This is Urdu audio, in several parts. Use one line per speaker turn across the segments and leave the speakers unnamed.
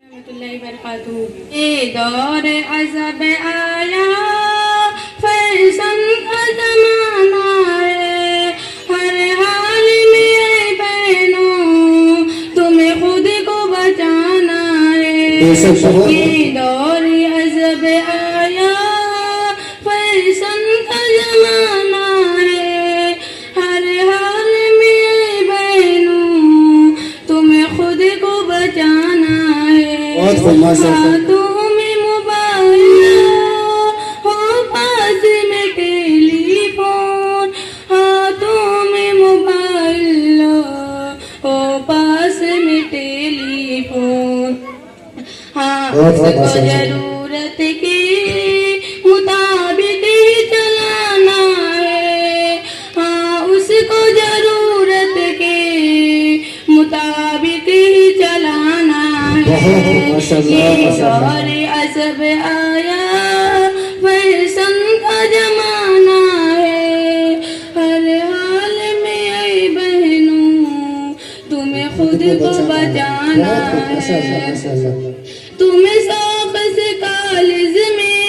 رحمۃ اللہ وبرکاتہ. دور عذاب آیا فیصل کا زمانہ ہے، ہر حال میں اے بہنوں تمہیں خود کو بچانا ہے. یہ دور عذاب آیا فیصل کا زمانہ ہے، ہر حال میں اے بہنوں تمہیں خود کو بچانا ہے. ہاتھوں میں موبائل ہو پاس میں ٹیلی فون، ہاتھوں میں موبائل ہو پاس میں ٹیلی فون. ہاں اس کو ضرورت کے مطابق ہی چلانا ہے، ہاں اس کو ضرورت کے مطابق ہی چلانا ہے. یہ دور عذاب آیا فیصل کا زمانہ ہے، ہر حال میں اے بہنوں تمہیں خود کو بچانا ہے. تمہیں شوق سے کالج میں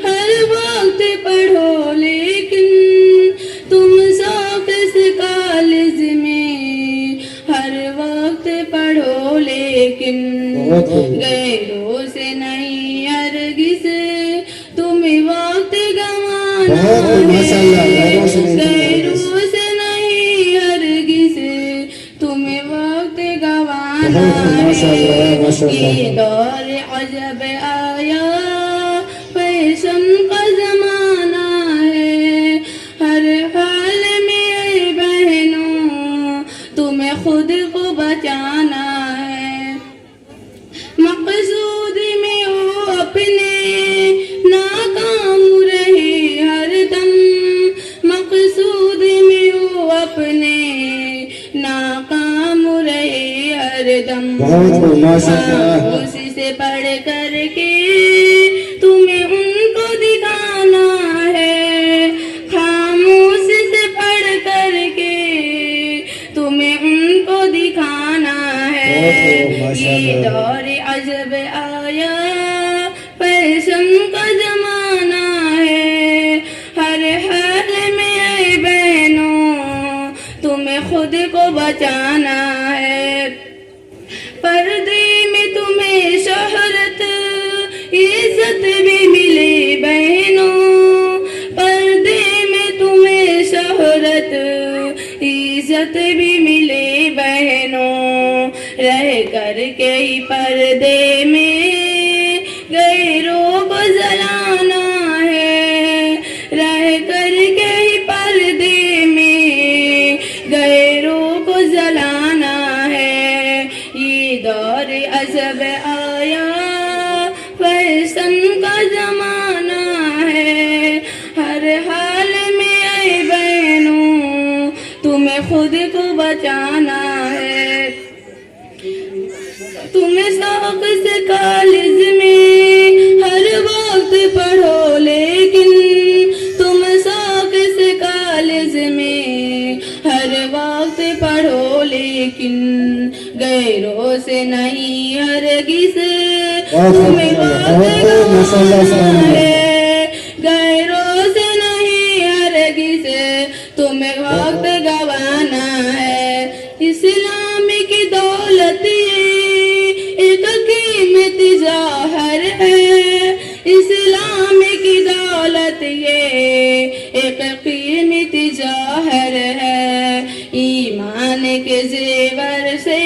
ہر وقت پڑھو، لیکن تم شوق سے کالج میں ہر وقت پڑھو، لیکن غیروں سے نہیں ہرگز تمہیں وقت گنوانا ہے. غیروں سے نہیں ہرگز تمہیں وقت گنوانا ہے. یہ دور عذاب آیا فیشن کا زمانہ ہے، ہر حال میں اے بہنوں تمہیں خود کو بچانا ہے. مقصود میں ہو اپنے ناکام رہے ہر دم، مقصود میں ہو اپنے ناکام رہے ہر دم. خاموش سے پڑھ کر کے تمہیں ان کو دکھانا ہے، خاموش سے پڑھ کر کے تمہیں ان کو دکھانا ہے. یہ دور عذاب آیا فیشن کا زمانہ ہے، ہر حال میں اے بہنوں تمہیں خود کو بچانا ہے. پردے میں تمہیں شہرت عزت بھی ملے بہنوں، پردے میں تمہیں شہرت عزت بھی ملے بہنوں. رہ کر کے ہی پردے میں غیروں کو جلانا ہے، رہ کر کے ہی پردے میں غیروں کو جلانا ہے. یہ دور عذاب آیا فیشن کا زمانہ ہے، ہر حال میں اے بہنوں تمہیں خود کو بچانا ہے. تمہیں شوق سے کالج میں ہر وقت پڑھو، لیکن تم شوق سے کالج میں ہر وقت پڑھو، لیکن غیروں سے نہیں ہرگز تمہیں وقت گنوانا ہے. غیروں سے نہیں ہرگز تمہیں وقت گنوانا ہے. اسلام کی دولت ایک قیمت ظاہر ہے، اسلام کی دولت یہ ایک قیمت ظاہر ہے. ایمان کے زیور سے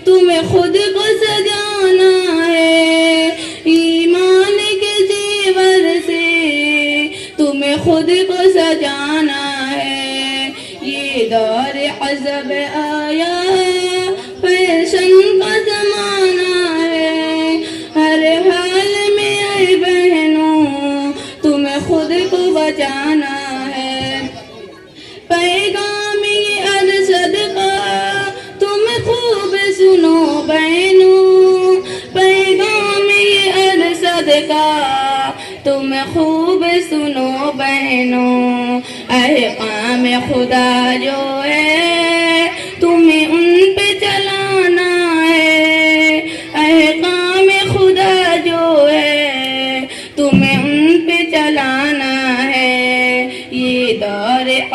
تمہیں خود کو سجانا ہے، ایمان کے زیور سے تمہیں خود کو سجانا ہے. یہ دور عذاب آیا فیشن کا زمانہ ہے، ہر حال میں اے بہنوں تمہیں خود کو بچانا ہے. پیغام یہ ارشد کا تم خوب سنو بہنوں، پیغام یہ ارشد کا تم خوب سنو بہنوں. احکام خدا جو ہے تمہیں ان پہ چلانا ہے،